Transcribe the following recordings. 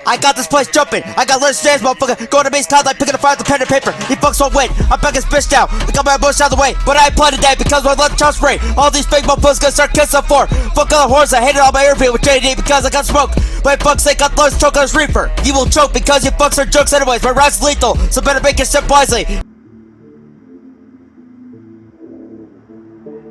I got this place jumping. I got little stands, motherfucker. Going to base cloud like picking a fire with a pen and paper. He fucks won't win. I'm back his bitch down. I got my bush out of the way. But I applied today because I left child spray. All these fake motherfuckers gonna start kissing for. Fuck all the whores. I hated all my interview with JD because I got smoke. But fuck's sake, got lost choke on his reefer. You will choke because you fucks are jokes anyways. My rhymes lethal, so better make your step wisely.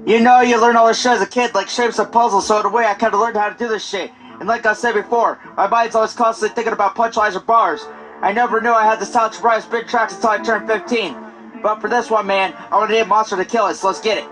You know, you learn all this shit as a kid, like shapes of puzzles, so in a way I kinda learned how to do this shit. And like I said before, my mind's always constantly thinking about punchlines or bars. I never knew I had this talent to write spit tracks until I turned 15. But for this one, man, I want to need a monster to kill it, so let's get it.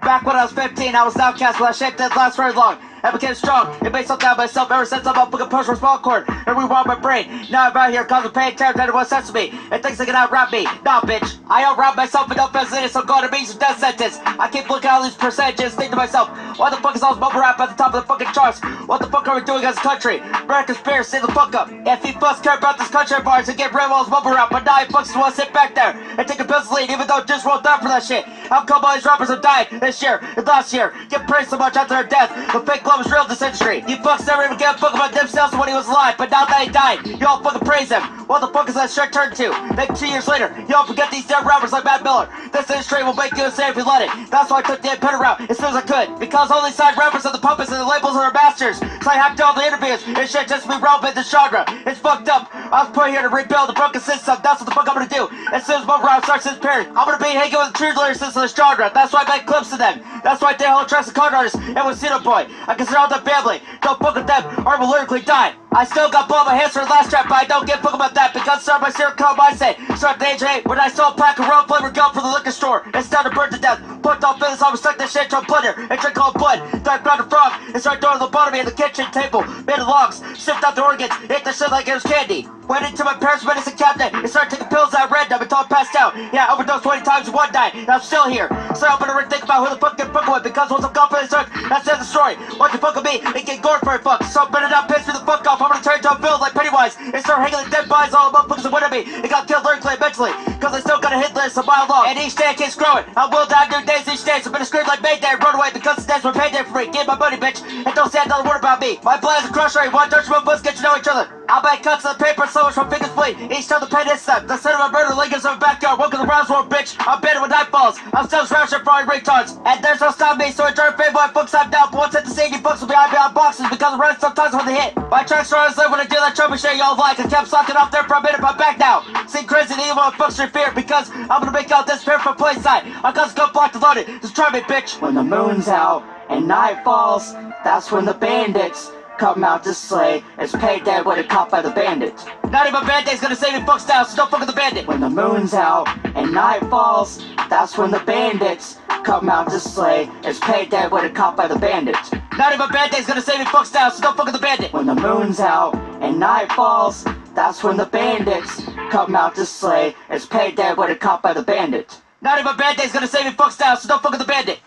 Back when I was 15, I was an outcast, but I shaped didn't last very long. I became strong and made something out of myself ever since I'm up fucking push for small cord and rewind my brain. Now I'm out here causing pain, terror, that one sense of me and thinks they can out-rap me. Nah, bitch, I out-rap myself and don't feel it, so go to me some death sentence. I keep looking at all these percentages, think to myself, why the fuck is all this mumble rap at the top of the fucking charts? What the fuck are we doing as a country? Brand conspiracy, the fuck up. If he fucks care about this country bars and get rid of all this mumble rap, but now he fucks just wanna sit back there and take a pencil lead, even though just rolled down for that shit. How come all these rappers have died this year and last year? Get praised so much after their death. The fake love is real in this industry. You fucks never even gave a fuck about themselves when he was alive, but now that he died, you all fucking praise him. What the fuck is that shirt turned to? Then 2 years later, you all forget these damn rappers like Matt Miller. This industry will make you insane if you let it. That's why I took the independent route as soon as I could. Because only side rappers are the puppets and the labels are the masters. So I have to do all the interviews and shit just to be relevant to this genre. It's fucked up. I was put here to rebuild the broken system. That's what the fuck I'm gonna do. As soon as my rap starts disappearing, I'm gonna be hanging with the true lyricists of this genre. That's why I make clips of them. That's why I did whole tracks of card artists and with Ceen Boy. I consider all them family. Don't fuck with them or I will lyrically die. I still got blood on my hands for the last trap, but I don't give a fuck about that because start my serial killer mindset. Start at the age of 8 when I sold a pack of rum flavored gum from the liquor store. It's time to burn to death. Put off business, I was stuck this shit to a blender and drink all blood. Then I found a frog and started throwing lobotomy in the kitchen table. Made of logs, sipped out the organs, ate the shit like it was candy. Went into my parents' medicine cabinet and started taking pills at random until I passed out. Yeah, I overdosed 20 times in one night and I'm still here. So I'm gonna think about who the fuck can fuck with because once I'm gone from this earth, that's the end of the story. Once you fuck with me, it get gored for a fuck. So I'm better not piss me the fuck off. I'm gonna turn into a build like Pennywise and start hanging the dead bodies all the motherfuckers that went at me. It got killed lyrically and mentally because I still got a hit list a mile long. And each day it keeps growing. I will die new days each day. So I'm gonna scream like Mayday and run away because the day's my payday for free. Give my money, bitch, and don't say another word about me. My plan is a crush rate. One Dutch books get to know each other. I'll make cuts of the paper so much my fingers bleed. Each time the pen hits them, the son of a murder lingers in my backyard. Welcome to the Browns World, bitch. I'm better when night falls. I'm still scratching for all retards. And there's no stop me, so I turn fame when I fucks I'm down. But once at the scene, you fucks will be behind boxes because I run sometimes when they hit. My tracks are always live when I do that trouble shit y'all like. I kept sucking off there for a minute, but I'm back now. See crazy the evil fucks your fear because I'm gonna make out this pair from play side. I got gun blocked and loaded. Just try me, bitch. When the moon's out and night falls, that's when the bandits come out to slay. It's payday when it caught by the bandit. Not even Band-Aid's gonna save me fucks now, so don't fuck with the bandit. When the moon's out and night falls, that's when the bandits come out to slay. It's payday when it caught by the bandit. Not even Band-Aid's gonna save me fucks now, so don't fuck with the bandit. When the moon's out and night falls, that's when the bandits come out to slay. It's payday when it caught by the bandit. Not even Band-Aid's gonna save me fucks now, so don't fuck with the bandit.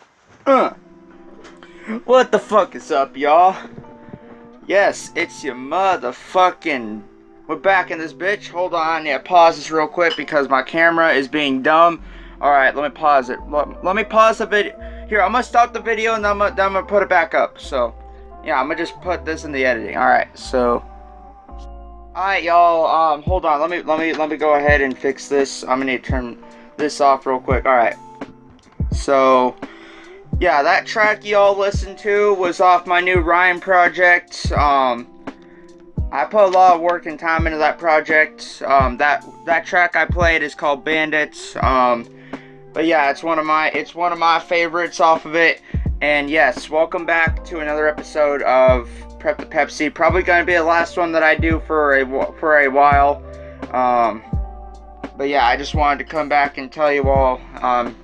What the fuck is up, y'all? Yes, it's your motherfucking... We're back in this bitch. Hold on, yeah, pause this real quick because my camera is being dumb. Alright, let me pause it. Let me pause the video. Here, I'm gonna stop the video and then I'm gonna put it back up. So, yeah, I'm gonna just put this in the editing. Alright, so... Alright, y'all, hold on. Let me go ahead and fix this. I'm gonna need to turn this off real quick. Alright. So... Yeah, that track y'all listened to was off my new R.Y.A.N project. I put a lot of work and time into that project. That track I played is called Bandits. But yeah, it's one of my favorites off of it. And yes, welcome back to another episode of Prep-The-Pepsi. Probably gonna be the last one that I do for a while. But yeah, I just wanted to come back and tell you all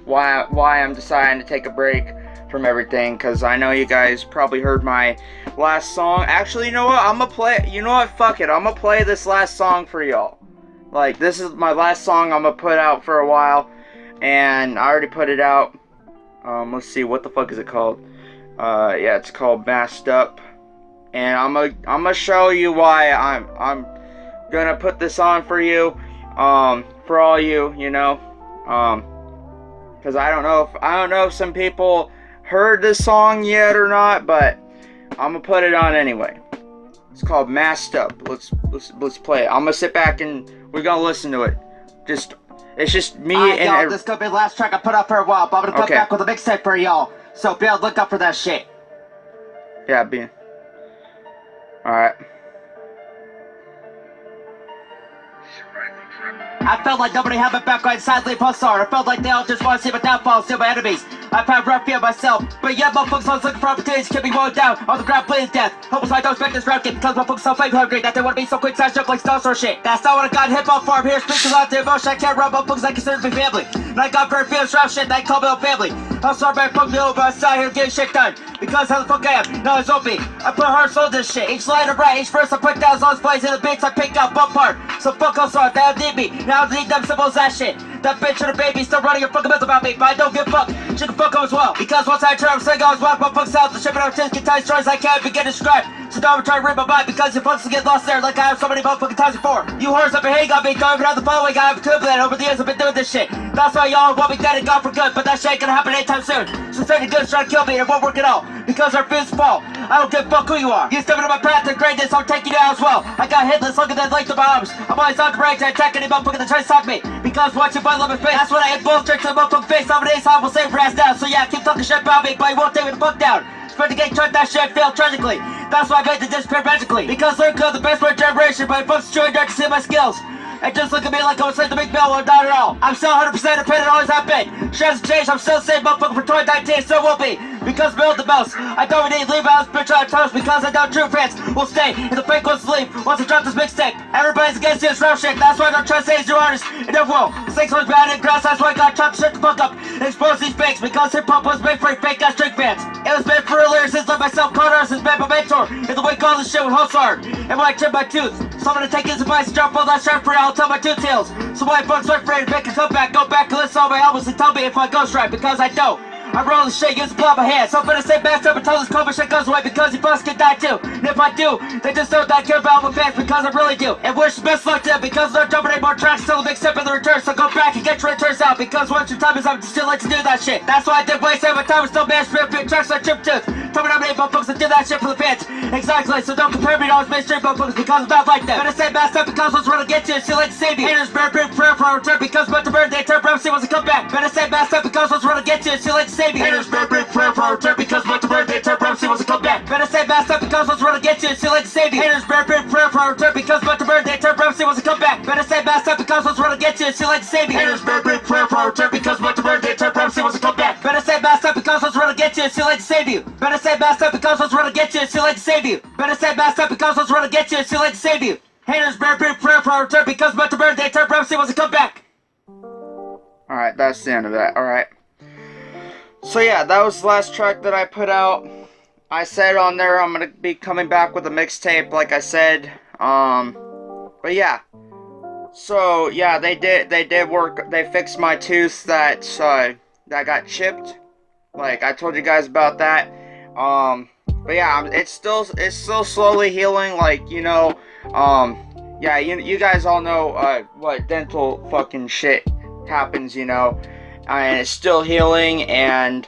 why I'm deciding to take a break from everything, because I know you guys probably heard my last song. Actually, you know what, fuck it, I'm gonna play this last song for y'all. Like, this is my last song I'm gonna put out for a while, and I already put it out. Let's see, what the fuck is it called? Yeah, it's called Masked Up, and I'm gonna show you why I'm gonna put this on for you, for all you, you know, because I don't know if some people heard this song yet or not, but I'm gonna put it on anyway. It's called Masked Up. Let's play it. I'm gonna sit back and we're gonna listen to it. It's just me and y'all, this could be the last track I put up for a while, but I'm gonna come back with a mixtape for y'all. So be on the lookout for that shit. Yeah, be. Alright. I felt like nobody had my back going sadly post hard. I felt like they all just want to see my downfall, see my enemies. I've had rough fear myself, but yeah, motherfuckers always looking for opportunities to keep me going down on the ground, bleeding death. Hopeless I don't expect this round game because motherfuckers so fake hungry that they want to be so quick, size joke like Star Wars shit. That's not what I got hip hop for. I'm here speaking out the emotion. I can't run motherfuckers I consider me family. And I got very feelings rap shit that I call my own family. I'm sorry, man, fuck me over, but I'm still here getting shit done. Because how the fuck I am, no, it's OP. I put heart soul this shit. Each line I write, each verse I put down, as long as plays in the beats I pick out bump part. So fuck all sorry, they don't need me. Now I need them symbols, that shit. That bitch and the baby still running your fucking mouth about me, but I don't give a fuck. She can fuck them as well. Because once I turn, I'm saying I was walking my fucks out. The shit out can tell you stories I can't begin to describe. So don't try to read my mind because your fucks will get lost there like I have so many motherfucking times before. You whores up your head got me, don't even have the following. I have a tube that over the years I've been doing this shit. That's why y'all want me dead and gone for good, but that shit ain't gonna happen anytime soon. So say the goods try to kill me and it won't work at all. Because our fears fall. I don't give a fuck who you are. You step into my path to greatness, I'm taking you out as well. I got hitless, look at that length of my arms. I'm always on the range, I attack any motherfucker that tries to talk me. Because once you find love and face, that's when I hit both tricks to the motherfucking face. Nowadays I will save your ass down. So yeah, keep talking shit about me, but you won't take me the fuck down. Spread the gate, tried that shit, failed tragically. That's why I made the disappear magically. Because they're good, the best one generation, but folks trying to see my skills. And just look at me like I was like the big bill, well, not at all. I'm still 100% dependent, always have been. Shit hasn't changed, I'm still the same motherfucker for 2019, still will be. Because build the most. I don't need to leave my house, bitch on toast, because I know true fans will stay. And the fake ones leave once I drop this mixtape. Everybody's against this rap shit, that's why I don't trust any new artists. And never will. Snakes was bad and grass, that's why I gotta chop the shit the fuck up. And expose these fakes, because hip hop was made for fake ass drink fans. It was made for earlier since like myself, Connor has been my mentor. And the way all this shit with host hard. And when I chip my tooth, so I'm gonna take his advice and drop all that shit for you, I'll tell my tooth tales. So why fucks my friend make a comeback, go back and listen to all my albums and tell me if I ghost right, because I don't. I roll the shit, use the claw of my hand. So I'm gonna say back up until this COVID shit goes away because you fucks can die too. And if I do, they just don't care about my fans because I really do. And wish the best luck to them because they're jumping any more tracks till the big step in the return. So go back and get your returns out because once your time is up, you still like to do that shit. That's why I did waste my time and still managed to big tracks like Chip Tooth. Tell me how many motherfuckers that did that shit for the fans. Exactly, so don't compare me to all those mainstream motherfuckers because I'm not like them. Better say bad stuff because what's gonna get you is still like to save you. Haters bear big prayer for our return because but the birthday turn Prep-The-Pepsi was a comeback. Better say bad stuff because what's gonna get you is still like to save you. Haters bear big prayer for our return because but the birthday turn Prep-The-Pepsi was a comeback. Better say bad stuff because what's gonna get you is still like to save you. Haters bear big prayer for our return because but the birthday turn Prep-The-Pepsi was a comeback. Better say bad stuff because what's gonna get you is still like to save you. Haters bear big prayer for our return because but the birthday turn Prep-The-Pepsi was a comeback. Better say bad stuff because what's gonna get you is still like to save you. Better say bad stuff because what's gonna get you is still like to save you. Better say bad stuff because what's gonna get you is still like to save you. Haters bear big prayer for our return because but the birthday turn Prep-The-Pepsi was a comeback. Alright, that's the end of that. Alright. So yeah, that was the last track that I put out. I said on there I'm gonna be coming back with a mixtape, like I said. But yeah. So yeah, they did work. They fixed my tooth that got chipped. Like I told you guys about that. But yeah, it's still slowly healing. Like you know, yeah, you guys all know what dental fucking shit happens, you know, and it's still healing. And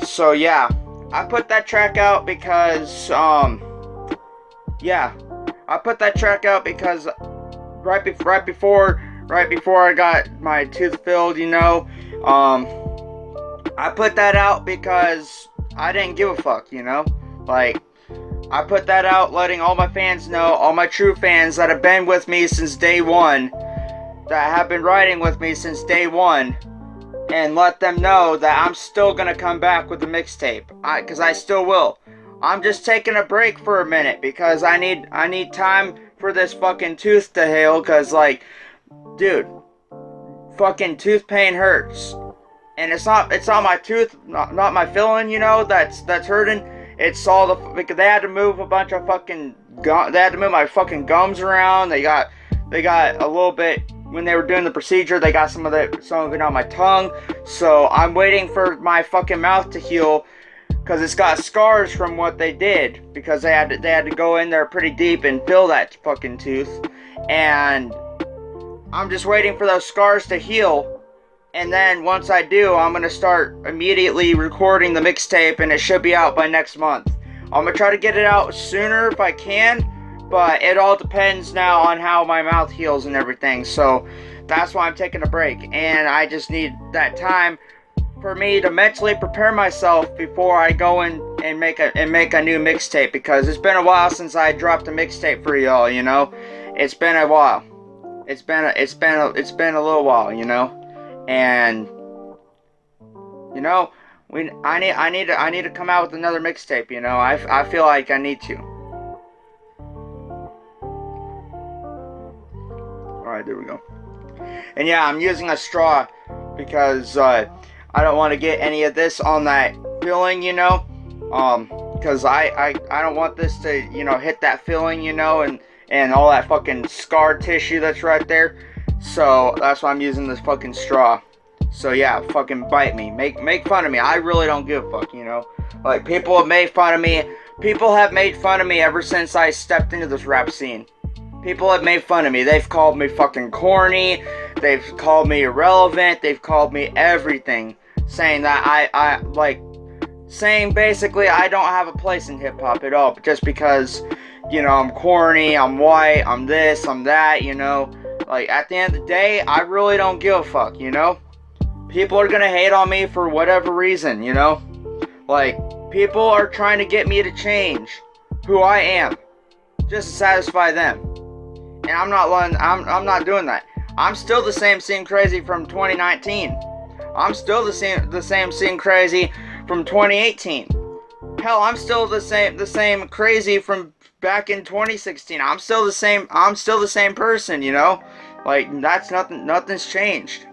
so yeah, I put that track out because yeah, I put that track out because right before I got my tooth filled, you know, I put that out because I didn't give a fuck, you know, like I put that out letting all my fans know, all my true fans that have been with me since day one, that have been riding with me since day one, and let them know that I'm still gonna come back with the mixtape, cause I still will. I'm just taking a break for a minute because I need time for this fucking tooth to heal, cause like, dude, fucking tooth pain hurts. And it's not my tooth, not my filling, you know, that's hurting. It's all because they had to move a bunch of fucking they had to move my fucking gums around. They got a little bit when they were doing the procedure. They got some of it on my tongue. So I'm waiting for my fucking mouth to heal because it's got scars from what they did, because they had to go in there pretty deep and fill that fucking tooth. And I'm just waiting for those scars to heal. And then once I do, I'm going to start immediately recording the mixtape, and it should be out by next month. I'm gonna try to get it out sooner if I can, but it all depends now on how my mouth heals and everything. So that's why I'm taking a break, and I just need that time for me to mentally prepare myself before I go in and make a new mixtape, because it's been a while since I dropped a mixtape for y'all. You know, it's been a while. It's been a little while. You know, and you know, I need to come out with another mixtape. You know, I feel like I need to. All right, there we go. And yeah, I'm using a straw because I don't want to get any of this on that filling, you know. Because I don't want this to, you know, hit that filling, you know, and all that fucking scar tissue that's right there. So that's why I'm using this fucking straw. So yeah, fucking bite me, make fun of me. I really don't give a fuck, you know. Like, people have made fun of me. People have made fun of me ever since I stepped into this rap scene. People have made fun of me. They've called me fucking corny. They've called me irrelevant. They've called me everything, saying that saying basically I don't have a place in hip hop at all, just because, you know, I'm corny, I'm white, I'm this, I'm that, you know. Like, at the end of the day, I really don't give a fuck, you know. People are gonna hate on me for whatever reason, you know. Like, people are trying to get me to change who I am, just to satisfy them. And I'm not doing that. I'm still the same Ceen Crazy from 2019. I'm still the same Ceen Crazy from 2018. Hell, I'm still the same crazy from back in 2016. I'm still the same person, you know? Like, that's nothing's changed.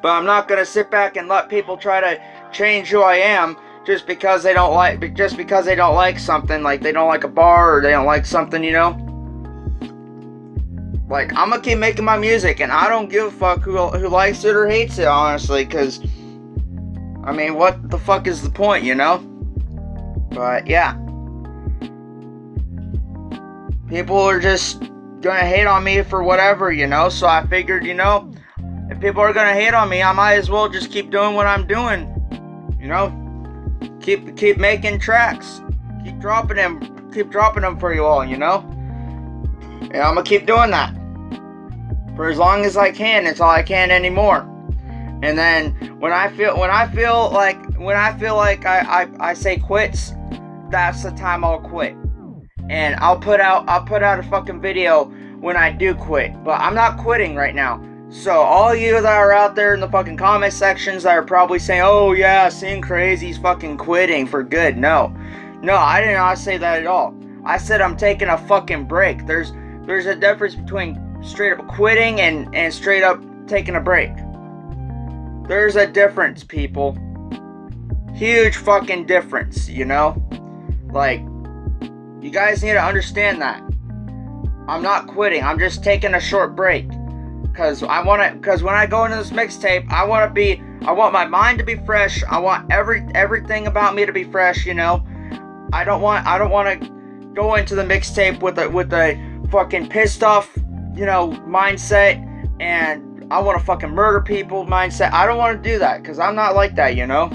But I'm not gonna sit back and let people try to change who I am just because they don't like something, like they don't like a bar or they don't like something, you know. Like, I'm gonna keep making my music, and I don't give a fuck who likes it or hates it, honestly, because I mean, what the fuck is the point, you know? But yeah, people are just gonna hate on me for whatever, you know. So I figured, you know, if people are gonna hate on me, I might as well just keep doing what I'm doing, you know. Keep making tracks, keep dropping them for you all, you know. And I'm gonna keep doing that for as long as I can, until I can't anymore. And then when I feel like I say quits, that's the time I'll quit. And I'll put out a fucking video when I do quit. But I'm not quitting right now. So all you that are out there in the fucking comment sections that are probably saying, "Oh yeah, Ceen Crazy's fucking quitting for good." No, I did not say that at all. I said I'm taking a fucking break. There's a difference between straight up quitting and straight up taking a break. There's a difference, people. Huge fucking difference, you know? Like, you guys need to understand that. I'm not quitting. I'm just taking a short break. Because when I go into this mixtape, I want my mind to be fresh. I want everything about me to be fresh, you know? I don't want to go into the mixtape with a fucking pissed off, you know, mindset, and I want to fucking murder people mindset. I don't want to do that, because I'm not like that, you know?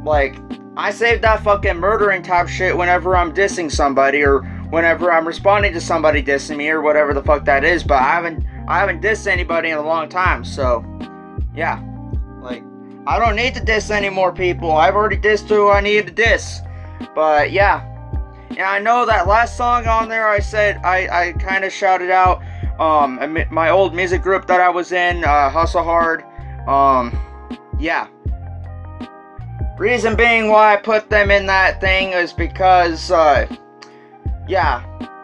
Like, I save that fucking murdering type shit whenever I'm dissing somebody, or whenever I'm responding to somebody dissing me, or whatever the fuck that is. But I haven't dissed anybody in a long time, so yeah. Like, I don't need to diss any more people. I've already dissed who I needed to diss. But yeah. And I know that last song on there, I said I kind of shouted out my old music group that I was in, Hustle Hard. Yeah. Reason being why I put them in that thing is because, yeah,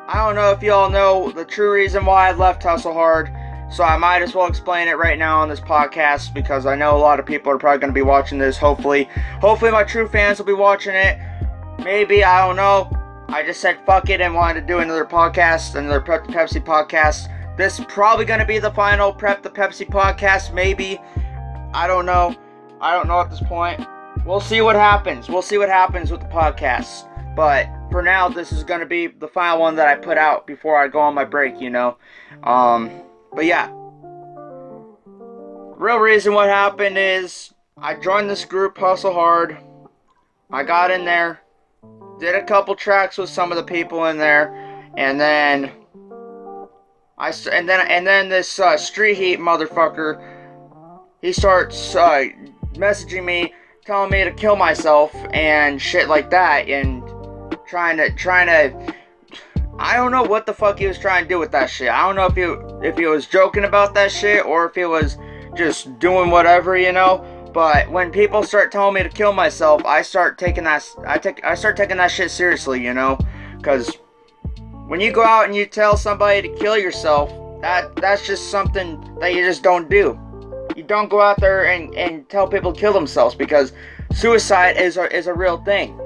I don't know if y'all know the true reason why I left Hustle Hard, so I might as well explain it right now on this podcast, because I know a lot of people are probably going to be watching this. Hopefully my true fans will be watching it. Maybe, I don't know. I just said fuck it and wanted to do another podcast, another Prep-The-Pepsi podcast. This is probably going to be the final Prep-The-Pepsi podcast, maybe. I don't know at this point. We'll see what happens. We'll see what happens with the podcasts. But for now, this is going to be the final one that I put out before I go on my break, you know. But yeah. Real reason what happened is I joined this group, Hustle Hard. I got in there, did a couple tracks with some of the people in there, and then this StreetHeat motherfucker, he starts messaging me, telling me to kill myself and shit like that, and trying to. I don't know what the fuck he was trying to do with that shit. I don't know if he was joking about that shit or if he was just doing whatever, you know. But when people start telling me to kill myself, I start taking that shit seriously, you know, because when you go out and you tell somebody to kill yourself, that's just something that you just don't do. You don't go out there and tell people to kill themselves, because suicide is a real thing.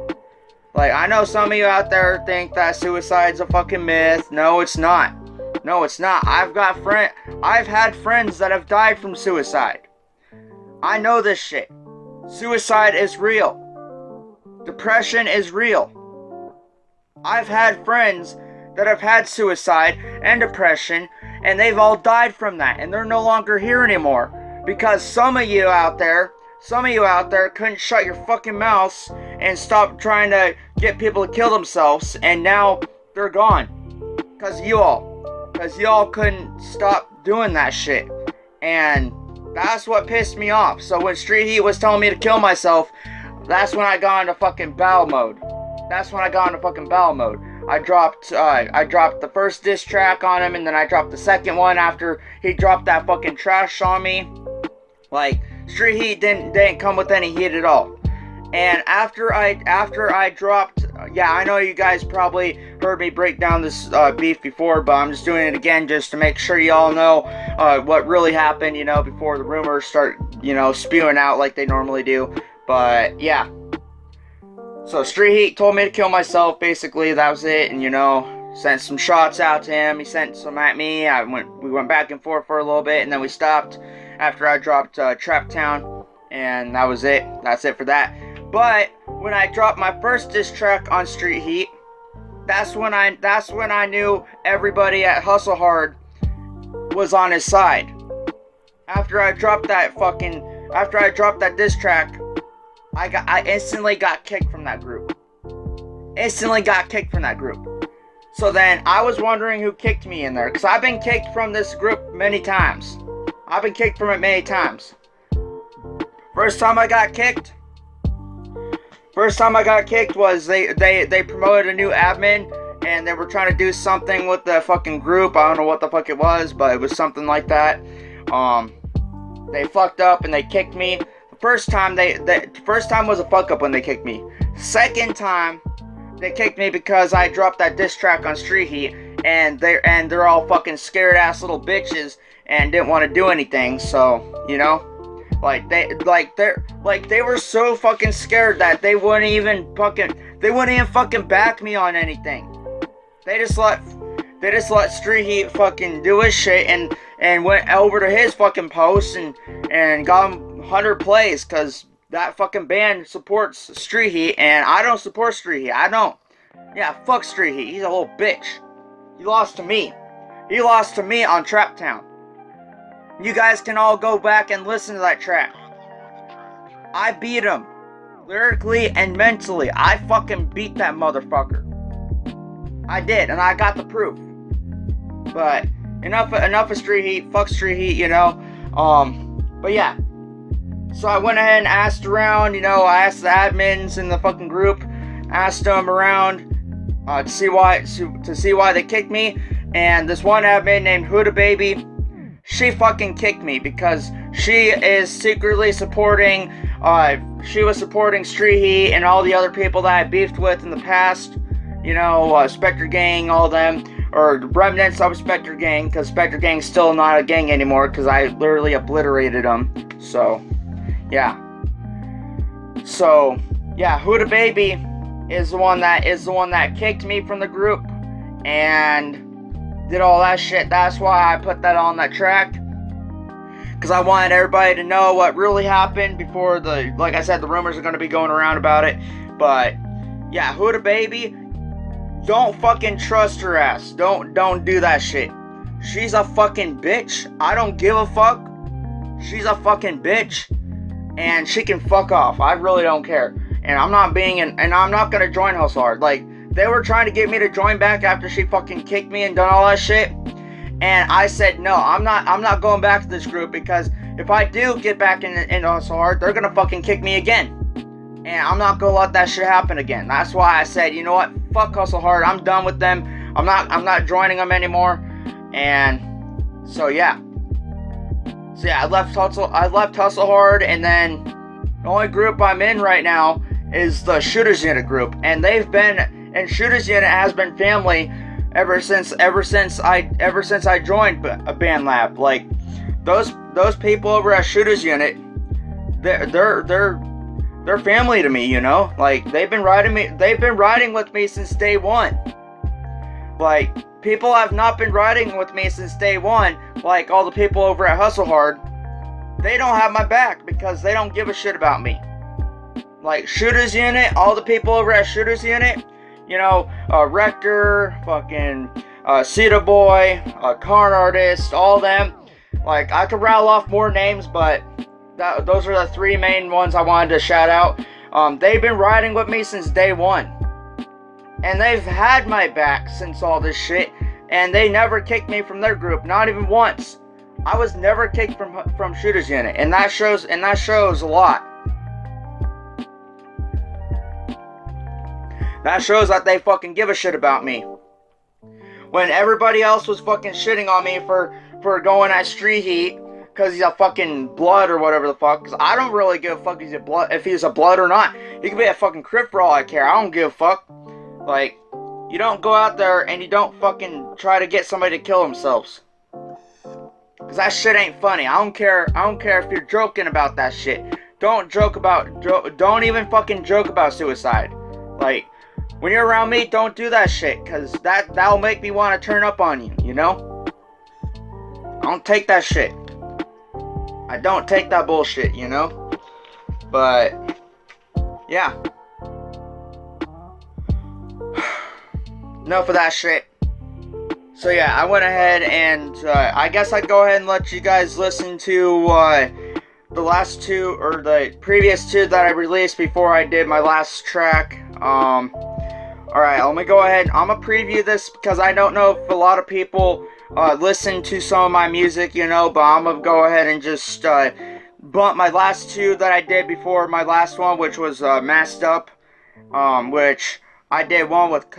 Like, I know some of you out there think that suicide's a fucking myth. No, it's not. No, it's not. I've had friends that have died from suicide. I know this shit. Suicide is real. Depression is real. I've had friends that have had suicide and depression, and they've all died from that, and they're no longer here anymore. Because some of you out there couldn't shut your fucking mouths and stop trying to get people to kill themselves, and now they're gone. Because you all couldn't stop doing that shit. And that's what pissed me off. So when StreetHeat was telling me to kill myself, that's when I got into fucking battle mode. I dropped the first diss track on him, and then I dropped the second one after he dropped that fucking trash on me. Like, StreetHeat didn't come with any heat at all. And after I dropped, yeah, I know you guys probably heard me break down this beef before, but I'm just doing it again just to make sure y'all know what really happened, you know, before the rumors start, you know, spewing out like they normally do. But yeah, so StreetHeat told me to kill myself. Basically, that was it. And, you know, sent some shots out to him. He sent some at me. We went back and forth for a little bit, and then we stopped after I dropped Trap Town, and that was it. That's it for that. But when I dropped my first diss track on StreetHeat, that's when I knew everybody at Hustle Hard was on his side. After I dropped that diss track, I instantly got kicked from that group. So then I was wondering who kicked me in there, because I've been kicked from this group many times. First time I got kicked was they promoted a new admin, and they were trying to do something with the fucking group. I don't know what the fuck it was, but it was something like that. They fucked up and they kicked me. The first time was a fuck up when they kicked me. Second time they kicked me because I dropped that diss track on StreetHeat, and they're all fucking scared ass little bitches and didn't want to do anything. So, you know, they were so fucking scared that they wouldn't even fucking back me on anything. They just let StreetHeat fucking do his shit and went over to his fucking post and got him 100 plays, because that fucking band supports StreetHeat, and I don't support StreetHeat. I don't. Yeah, fuck StreetHeat. He's a little bitch. He lost to me. On Trap Town. You guys can all go back and listen to that track. I beat him. Lyrically and mentally. I fucking beat that motherfucker. I did, and I got the proof. But enough of StreetHeat. Fuck StreetHeat, you know. But yeah. So I went ahead and asked around, you know, I asked the admins in the fucking group, asked them around to see why they kicked me. And this one admin named Huda Baby, she fucking kicked me because she is secretly supporting, she was supporting StreetHeat and all the other people that I beefed with in the past. You know, Spectre Gang, all them, or remnants of Spectre Gang, because Spectre Gang's still not a gang anymore, because I literally obliterated them. So, yeah. So, yeah, Huda Baby is the one that kicked me from the group and did all that shit. That's why I put that on that track, because I wanted everybody to know what really happened before like I said, the rumors are going to be going around about it. But yeah, Huda Baby, don't fucking trust her ass. Don't do that shit. She's a fucking bitch. I don't give a fuck. She's a fucking bitch. and she can fuck off. I really don't care. And I'm not gonna join Hustle Hard. Like, they were trying to get me to join back after she fucking kicked me and done all that shit. And I said, no, I'm not going back to this group, because if I do get back into Hustle Hard, they're gonna fucking kick me again. And I'm not gonna let that shit happen again. That's why I said, you know what, fuck Hustle Hard. I'm done with them. I'm not joining them anymore. And so yeah. So yeah, I left Hustle Hard, and then the only group I'm in right now is the Shooters Unit group. And Shooters Unit has been family ever since I joined a band lab. Like, those people over at Shooters Unit, they're family to me, you know? Like, they've been riding with me since day one. Like, people have not been riding with me since day one, like all the people over at Hustle Hard. They don't have my back because they don't give a shit about me. Like, Shooters Unit, all the people over at Shooters Unit, you know, Rector, fucking Cedar Boy, Carn Artist, all them. Like, I could rattle off more names, but those are the three main ones I wanted to shout out. They've been riding with me since day one. And they've had my back since all this shit. And they never kicked me from their group, not even once. I was never kicked from Shooters Unit, and that shows a lot. That shows that they fucking give a shit about me. When everybody else was fucking shitting on me for going at StreetHeat because he's a fucking blood or whatever the fuck. Because I don't really give a fuck if he's a blood or not. He could be a fucking Crip for all I care. I don't give a fuck. Like, you don't go out there and you don't fucking try to get somebody to kill themselves. Cause that shit ain't funny. I don't care if you're joking about that shit. Don't even fucking joke about suicide. Like, when you're around me, don't do that shit. Cause that'll make me want to turn up on you, you know? I don't take that shit. I don't take that bullshit, you know? But, yeah. Enough of that shit. So yeah, I went ahead and I guess I'd go ahead and let you guys listen to the last two, or the previous two that I released before I did my last track. Alright, let me go ahead. I'm gonna preview this because I don't know if a lot of people listen to some of my music, you know, but I'm gonna go ahead and just bump my last two that I did before my last one, which was Masked Up, which I did one with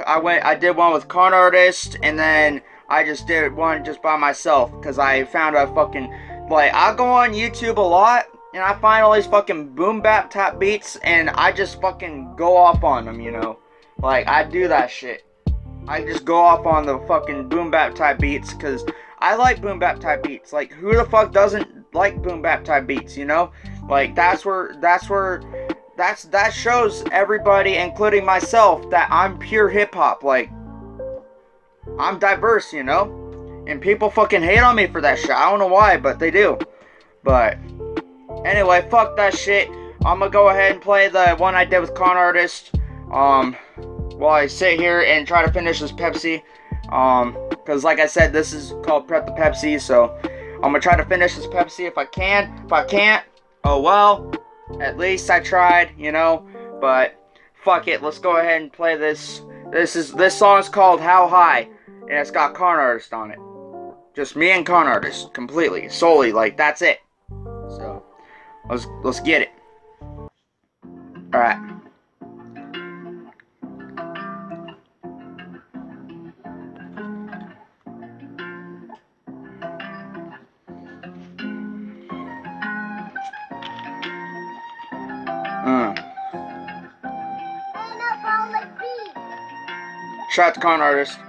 Con Artist, and then I just did one just by myself, because I found a fucking, like, I go on YouTube a lot, and I find all these fucking boom bap type beats, and I just fucking go off on them, you know? Like, I do that shit. I just go off on the fucking boom bap type beats, because I like boom bap type beats. Like, who the fuck doesn't like boom bap type beats, you know? Like, that shows everybody, including myself, that I'm pure hip-hop. Like, I'm diverse, you know? And people fucking hate on me for that shit. I don't know why, but they do. But, anyway, fuck that shit. I'm gonna go ahead and play the one I did with Con Artist, while I sit here and try to finish this Pepsi. Because like I said, this is called Prep-The-Pepsi, so I'm gonna try to finish this Pepsi if I can. If I can't, oh well. At least I tried, you know. But fuck it, let's go ahead and play this. This song is called How High, and it's got Con Artist on it. Just me and Con Artist, completely, solely, like, that's it. So let's get it. All right. Shout out to Con Artist.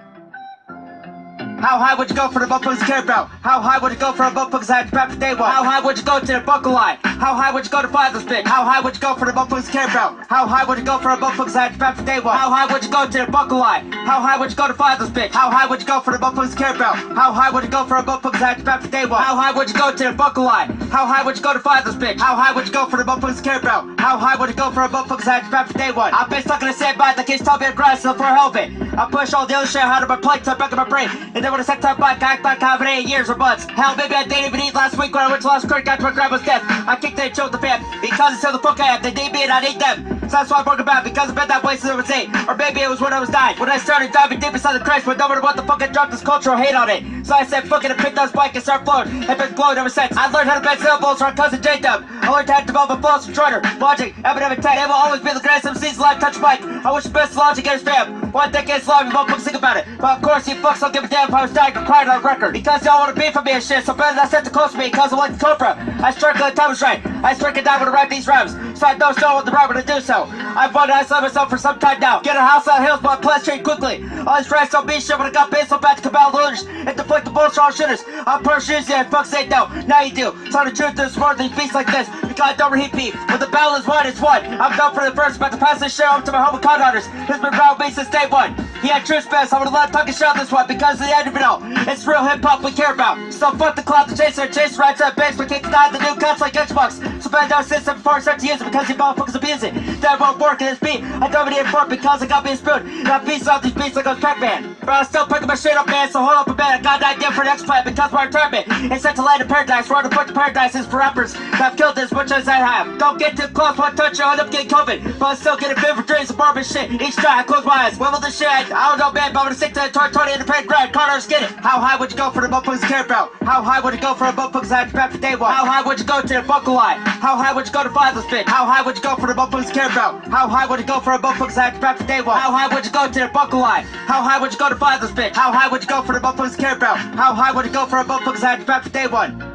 How high would you go for the motherfuckers care about? How high would you go for the motherfuckers that had to rap for day one? How high would you go to the buckle line? How high would you go to find this bitch? How high would you go for the motherfuckers care about? How high would you go for the motherfuckers that had to rap for day one? How high would you go to the buckle line? How high would you go to find this bitch? How high would you go for the motherfuckers care about? How high would you go for the motherfuckers that had to rap for day one? How high would you go to the buckle line? How high would you go to find this bitch? How high would you go for the motherfuckers care about? How high would you go for the motherfuckers that had to rap for day one? I've been stuck in the sandbag, the kids tell me to grind, so for hell of it. I push all the other shit out of my plate to the back of my brain, and then with a second bike, I act like I haven't 8 years or months. Hell, maybe I didn't even eat last week when I went to last creek after my grandma's death. I kicked it and choked the fam, because it's who the fuck I am. They need me and I need them. So that's why I broke about, because I've been that way since I was 8. Or maybe it was when I was 9. When I started diving deep inside the Christ, but nobody what the fuck I dropped this cultural hate on it. So I said fuck it and picked up this bike and start floating. And been blowing ever since. I learned how to bend syllables from cousin J-Dub. I learned how to develop a flow from Trotter, Logic, Eminem, and Ted. It will always be the greatest MC's live touch mic. I wish the best Logic and his fam. One decade's long, you won't think about it. But of course, you fucks don't give a damn if I was dying or crying on record. Because y'all want to beef for me and shit, so better not set too close to me, cause I'm like the Cobra. I strike when the time is right. I strike and die when I write these rhymes. So I don't know what the right way to do so. I've wanted to isolate myself for some time now. Get a house on hills, but I plan straight quickly. All these racks don't mean shit when I got base so bad to compel looters and deflect the bullshit on shitters. I'm pursuing and fucks ain't no. Now you do. Tell the truth to support these beats like this. Because I don't reheat beef. When the battle is won, it's won. I'm done for the first, about to pass this shit off to my homie con hunters. He's been around me since day one. He had true best. I'm gonna let him talk shit on this one because of the end of it all. It's real hip hop we care about. So fuck the cloud, the chaser, chase right to the base, but can't deny the new cuts like Xbox. So bend down system before I start to use it because you motherfuckers abuse it. That won't work in this beat. I dominate for it because I got me a spoon. And I piece off these beats like I was Pac-Man. But I'm still picking my shit up, man. So hold up a minute. I got an idea for an next plan because my retirement is set to land in paradise. We're on the point to paradise is for rappers that have killed as much as I have. Don't get too close, one touch, you'll end up getting COVID. But I'm still getting fit for dreams of barbara shit. Each time I close my eyes, level the shit. I don't know, man, but I'm gonna stick to the 2020 independent grind. Carter's get it. How high would you go for the motherfuckers care about? How high would you go for the motherfuckers that had for day one? How high would you go to the buckle line? How high would you go to father's fit? How high would you go for the motherfuckers care about? How high would you go for the motherfuckers that had for day one? How high would you go to the buckle line? How high would you go to father's fit? How high would you go for the motherfuckers care about? How high would you go for the motherfuckers that had for day one?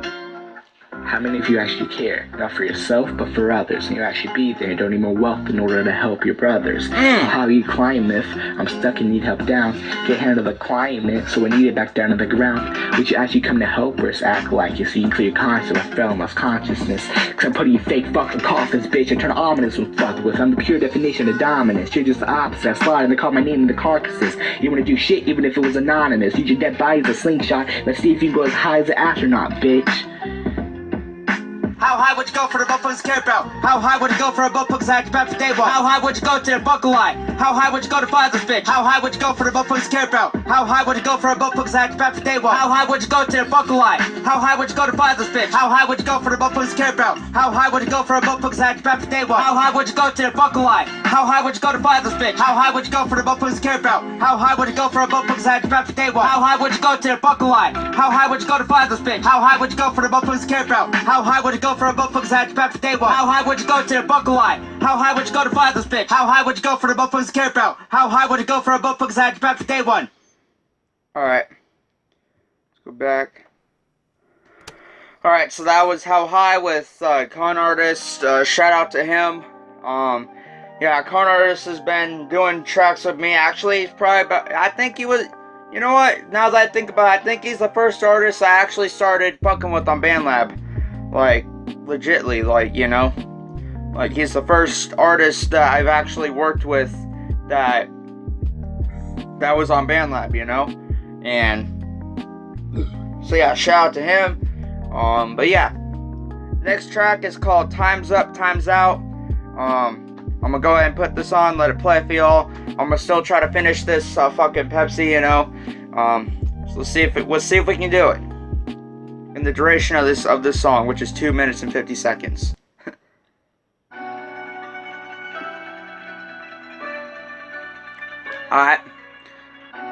How many of you actually care? Not for yourself, but for others, and you actually be there and don't need more wealth in order to help your brothers. How you climb if I'm stuck and need help down? Get handle the climate, so I need it back down to the ground. Would you actually come to help us? Act like you so you can clear your conscience with fell lost consciousness. Cause I'm putting you fake fucking coffins, bitch, and turn ominous when fucked with. I'm the pure definition of dominance. You're just the opposite. I slide and they call my name in the carcasses. You wanna do shit even if it was anonymous. Use your dead body as a slingshot. Let's see if you can go as high as an astronaut, bitch. How high would you go for the motherfuckers care about? How high would you go for a motherfuckers that had for day one? How high would you go to the buckle line? How high would you go to father's bitch? How high would you go for the motherfuckers care about? How high would you go for a motherfuckers that had for day one? How high would you go to the buckle line? How high would you go to father's bitch? How high would you go for the motherfuckers care about? How high would you go for a motherfuckers that had for day one? How high would you go to the buckle line? How high would you go to father's bitch? How high would you go for the motherfuckers care about? How high would you go for a motherfuckers that had for day one? How high would you go to the buckle line? How high would you go to father's bitch? How high would you go for the motherfuckers care about? How high would you go for a motherfuckers that had for day one? How high would you go to the buckle line? How high would you go to father's bitch? How high would you go for the motherfuckers care about? How high would you go for a motherfuckers that had for day one? Alright. Let's go back. Alright, so that was How High with Con Artist. Shout out to him. Yeah, Con Artist has been doing tracks with me. Actually, he's probably about, I think he was, you know what? Now that I think about it, I think he's the first artist I actually started fucking with on BandLab. Like, legitly, like, you know, like he's the first artist that I've actually worked with that was on BandLab, you know, and so yeah, shout out to him. But yeah, next track is called Time's Up, Time's Out. I'm gonna go ahead and put this on, let it play for y'all. I'm gonna still try to finish this fucking Pepsi, you know. So let's see if we can do it in the duration of this song, which is 2 minutes and 50 seconds. Alright.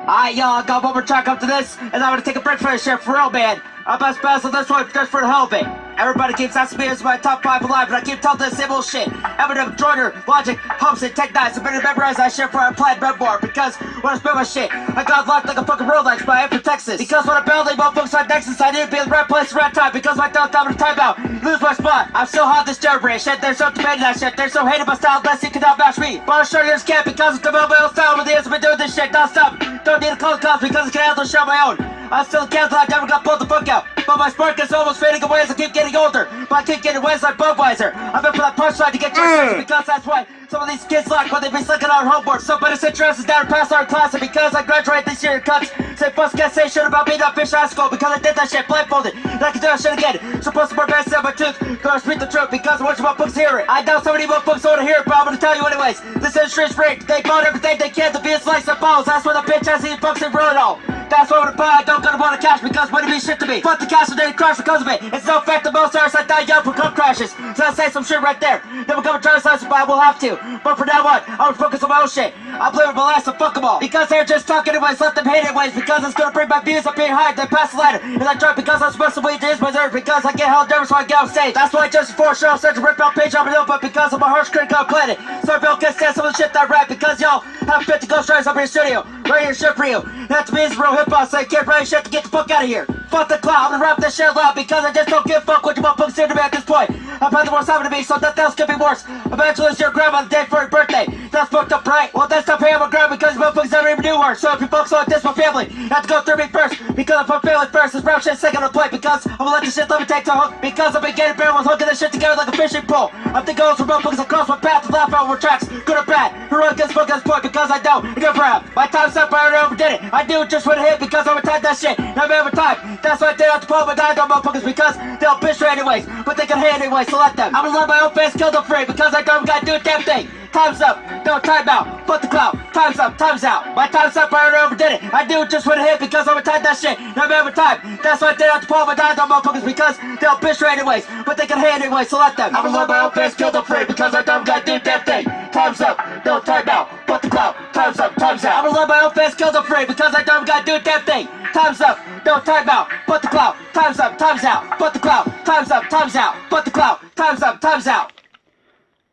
Alright, y'all, I got one more track up to this, and I'm gonna take a break for this shit for real, man. I'm best pass on this one just for the hell of it. Everybody keeps asking me who's my top 5 alive, and I keep telling them the same old shit. Eminem, Jordan, Logic, Humps, and Tech Nights. I better memorize that shit for I applied memoir, because when I spit my shit, I got locked like a fucking Rolex, but I am from Texas. Because when I build a motherfuckers on Nexus, I need to be in the right place at the right time, because my thoughts I'm in timeout. Lose my spot. I'm so hot this generation. They're so debating that shit. They're so hating my style, unless you cannot match me. But I'll show you this can't because it's about my own style. With the years I've been doing this shit non-stop. Don't need a close class because I can handle shit on my own. I'm still a cancel, I never got pulled the fuck out. But my spark is almost fading away as I keep getting older. But I keep getting wet like Budweiser. I've been for that punchline to get your because that's what some of these kids like when they be slicking our homework. So better sit your asses down and pass our class. And because I graduate this year in cuts, say fuss can't say shit about me not fish high school because I did that shit blindfolded. And I can do that shit again. So put some more bands in my tooth. Gonna speak the truth because I want you motherfuckers to hear it. I know so many motherfuckers want to hear it, but I'm gonna tell you anyways. This industry's rigged. They bought everything they can to be a slice of balls. That's where the bitch has these fucks and run it all. That's why I'm gonna buy, I don't gonna want to cash because money means shit to me. Fuck the cash and then crash because of it. It's no fact that most artists like that young for club crashes. So I'll say some shit right there. Then we'll come and try to slice it, but I will have to. But for now on, I'm gonna focus on my own shit. I'm living my life, so fuck them all. Because they're just talking anyways, let them hate anyways. Because it's gonna bring my views up being high, then pass the ladder. And I try because I'm supposed to wait to my nerve. Because I get hell nervous when I get on stage. That's why just before show, such a rip out page on my notebook. Because I'm a harsh critic on planet. So I feel can stand some of the shit that I write. Because y'all have fit to go straight up in your studio. Right here, shit for you. That to me is real hip hop, so you can't write shit to get the fuck out of here. Fuck the cloud, I'm gonna rap this shit loud because I just don't give a fuck what you motherfuckers say to me at this point. I've had the worst happen to me, so nothing else could be worse. Eventually it's your grandma the day for her birthday. That's fucked up, right? Well, that's not paying my grandma because you motherfuckers never even knew her. So if you folks like this, my family, you have to go through me first. Because I put family first, this brown shit second on the plate. Because I'm gonna let this shit let me take to hook. Because I've been getting barrels hooking this shit together like a fishing pole. I'm thinking of some motherfuckers across my path to laugh over tracks. Good or bad, who run against fuck at this point because I know it's good for rap. My time's up, I already overdid it. I do it just when it hit because I'm time that shit. Never ever time. That's why I did out the poem and died on motherfuckers because they'll bitch me anyways. But they can hate anyway, so let them. I'm gonna let my own face kill them free because I don't gotta do a damn thing. Time's up, no time out, fuck the cloud. Time's up, time's out. My time's up, I already overdid it. I do it just when it hit because I'm time that shit. Never ever time. That's why I did out the poem and died on motherfuckers because they'll bitch me anyways. But they can hate anyway, so let them. I'm gonna let my own face kill them free because I don't gotta do a damn thing. Time's up, no time out, fuck the cloud. Time's up, time's out. I'm gonna let my own face kill them free because I don't gotta do a damn thing. Time's up, no time out, but the cloud. Time's up, time's out, but the cloud. Time's up, time's out, but the cloud. Time's up, time's out.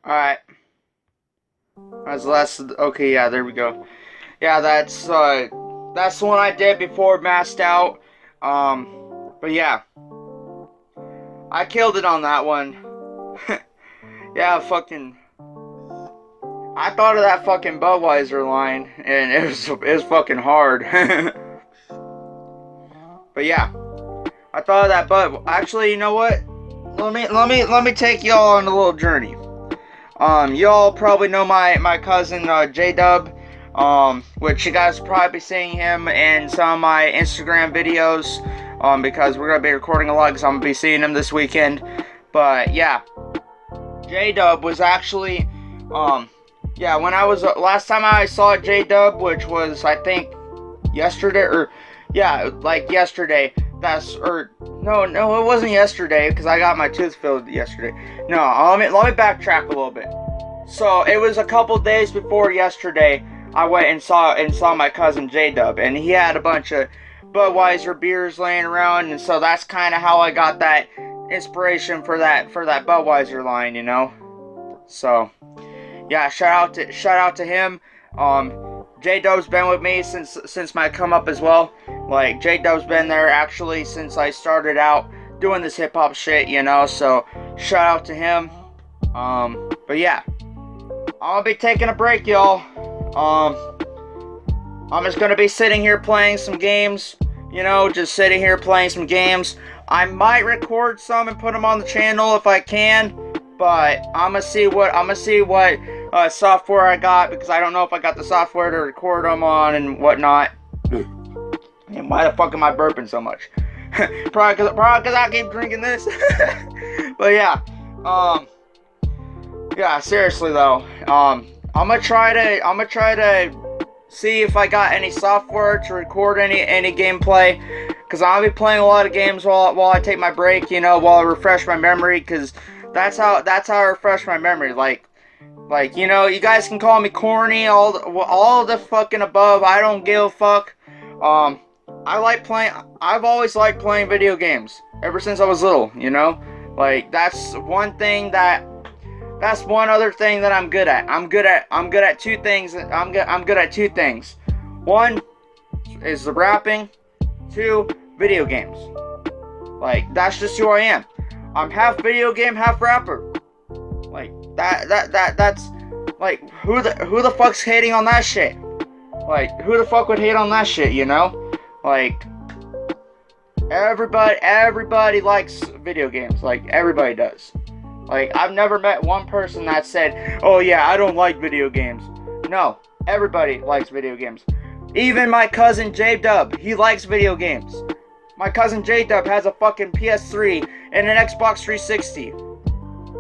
Alright. That's the last. Okay, yeah, there we go. Yeah, that's the one I did before Masked Out. But yeah. I killed it on that one. Yeah, fucking. I thought of that fucking Budweiser line, and it was fucking hard. But yeah, I thought of that. But actually, you know what? Let me take y'all on a little journey. Y'all probably know my cousin J-Dub, which you guys will probably be seeing him in some of my Instagram videos, because we're gonna be recording a lot because I'm gonna be seeing him this weekend. But yeah, J-Dub was actually, yeah, when I was last time I saw J-Dub, which was I think yesterday, or yeah, like yesterday. No, it wasn't yesterday because I got my tooth filled yesterday. No, let me backtrack a little bit. So it was a couple days before yesterday. I went and saw my cousin J-Dub, and he had a bunch of Budweiser beers laying around, and so that's kind of how I got that inspiration for that Budweiser line, you know. So yeah, shout out to him. J-Dub's been with me since my come up as well. Like, J-Dub's been there actually since I started out doing this hip hop shit, you know. So shout out to him. But yeah, I'll be taking a break, y'all. I'm just gonna be sitting here playing some games, you know, just sitting here playing some games. I might record some and put them on the channel if I can, but I'm gonna see what software I got, because I don't know if I got the software to record them on and whatnot. And why the fuck am I burping so much? Probably cause I keep drinking this. But yeah, yeah, seriously though, I'm gonna try to see if I got any software to record any gameplay, because I'll be playing a lot of games while I take my break, you know, while I refresh my memory, because that's how I refresh my memory. Like, you know, you guys can call me corny, all the fucking above. I don't give a fuck. I've always liked playing video games ever since I was little, you know. Like, that's one other thing that I'm good at. I'm good at two things. I'm good at two things. One is the rapping. Two, video games. Like, that's just who I am. I'm half video game, half rapper. Like, that's like, who the fuck's hating on that shit? Like, who the fuck would hate on that shit, you know? Like, everybody likes video games. Like, everybody does. Like, I've never met one person that said, oh yeah, I don't like video games. No, everybody likes video games. Even my cousin J-Dub, he likes video games. My cousin J-Dub has a fucking PS3 and an Xbox 360.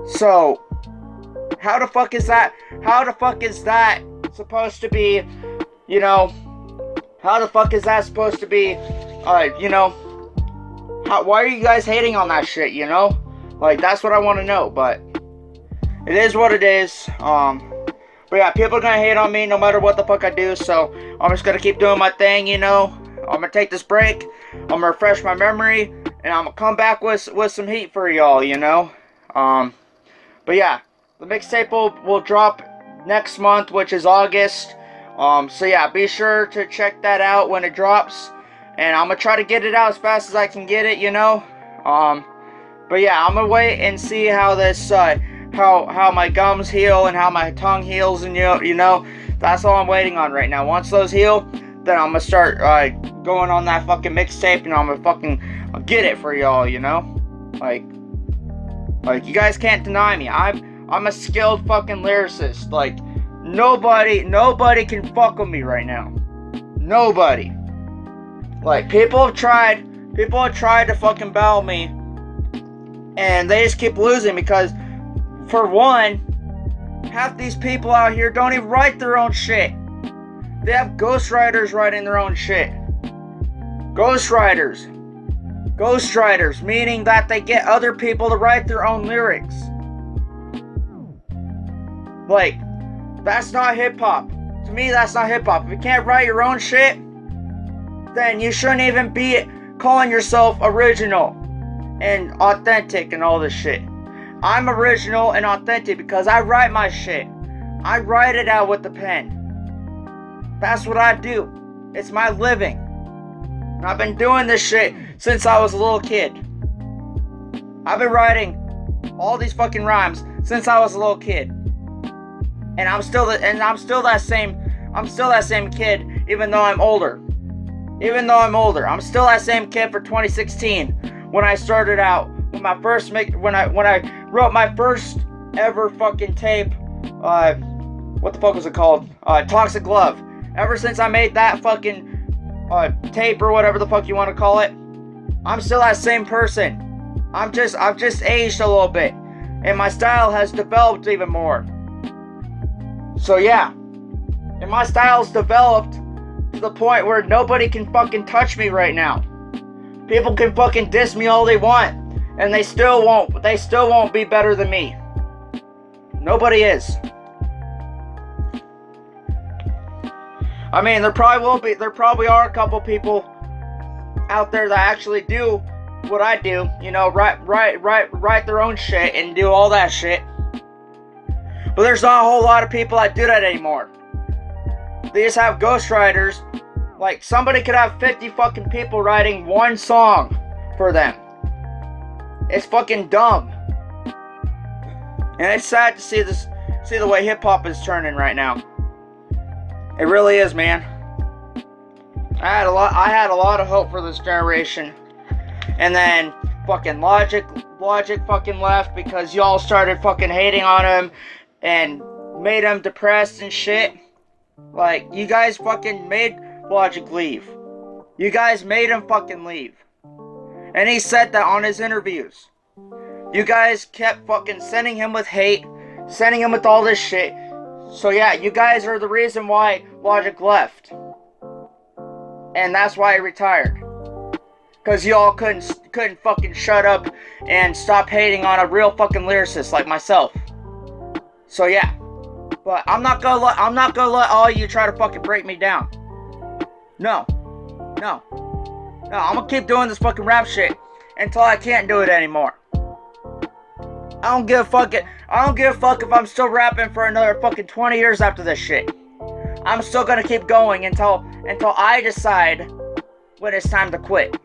So, how the fuck is that supposed to be, you know, How the fuck is that supposed to be, you know, why are you guys hating on that shit, you know? Like, that's what I want to know, but it is what it is. But yeah, people are gonna hate on me no matter what the fuck I do, so I'm just gonna keep doing my thing, you know? I'm gonna take this break, I'm gonna refresh my memory, and I'm gonna come back with some heat for y'all, you know? But yeah, the mixtape will drop next month, which is August. So yeah, be sure to check that out when it drops. And I'm gonna try to get it out as fast as I can get it, you know? But yeah, I'm gonna wait and see how this, how my gums heal and how my tongue heals, and you know, that's all I'm waiting on right now. Once those heal, then I'm gonna start, going on that fucking mixtape, and I'm gonna fucking get it for y'all, you know? Like, you guys can't deny me. I'm a skilled fucking lyricist. Like, nobody can fuck with me right now. Nobody. Like, people have tried to fucking battle me, and they just keep losing because, for one, half these people out here don't even write their own shit. They have ghostwriters writing their own shit. Ghostwriters, meaning that they get other people to write their own lyrics. Like, that's not hip-hop. To me, that's not hip-hop. If you can't write your own shit, then you shouldn't even be calling yourself original and authentic and all this shit. I'm original and authentic because I write my shit. I write it out with the pen. That's what I do. It's my living. And I've been doing this shit since I was a little kid. I've been writing all these fucking rhymes since I was a little kid. And I'm still that same kid even though I'm older. I'm still that same kid for 2016 when I started out with my first when I wrote my first ever fucking tape. What the fuck was it called? Toxic Love. Ever since I made that fucking tape or whatever the fuck you want to call it, I'm still that same person. I've just aged a little bit, and my style has developed even more. So yeah, and my style's developed to the point where nobody can fucking touch me right now. People can fucking diss me all they want, and they still won't be better than me. Nobody is. I mean, there probably are a couple people out there that actually do what I do, you know, write their own shit and do all that shit. But there's not a whole lot of people that do that anymore. They just have ghostwriters. Like, somebody could have 50 fucking people writing one song for them. It's fucking dumb. And it's sad to see the way hip-hop is turning right now. It really is, man. I had a lot of hope for this generation. And then fucking Logic fucking left because y'all started fucking hating on him and made him depressed and shit. Like, you guys fucking made Logic leave. You guys made him fucking leave. And he said that on his interviews. You guys kept fucking sending him with hate, sending him with all this shit. So yeah, you guys are the reason why Logic left. And that's why he retired. Cause y'all couldn't fucking shut up and stop hating on a real fucking lyricist like myself. So yeah. But I'm not gonna let all you try to fucking break me down. No, I'm gonna keep doing this fucking rap shit until I can't do it anymore. I don't give a fuck if I'm still rapping for another fucking 20 years after this shit. I'm still gonna keep going until I decide when it's time to quit.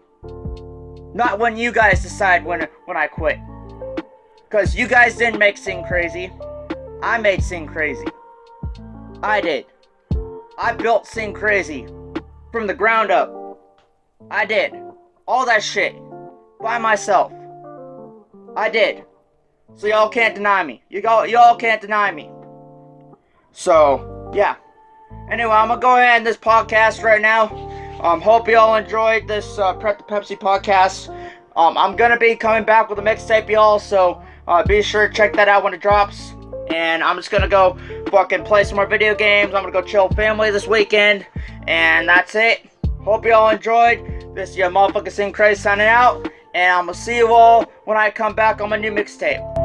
Not when you guys decide when I quit. Cause you guys didn't make Ceen crazy. I made Ceen crazy. I did. I built Ceen crazy. From the ground up. I did. All that shit. By myself. I did. So y'all can't deny me. Y'all can't deny me. So, yeah. Anyway, I'm gonna go ahead and end this podcast right now. Hope y'all enjoyed this Prep-The-Pepsi podcast. I'm gonna be coming back with a mixtape, y'all, so be sure to check that out when it drops. And I'm just gonna go fucking play some more video games. I'm gonna go chill with family this weekend. And that's it. Hope you all enjoyed. This is your motherfucking Ceen Crazy signing out. And I'm gonna see you all when I come back on my new mixtape.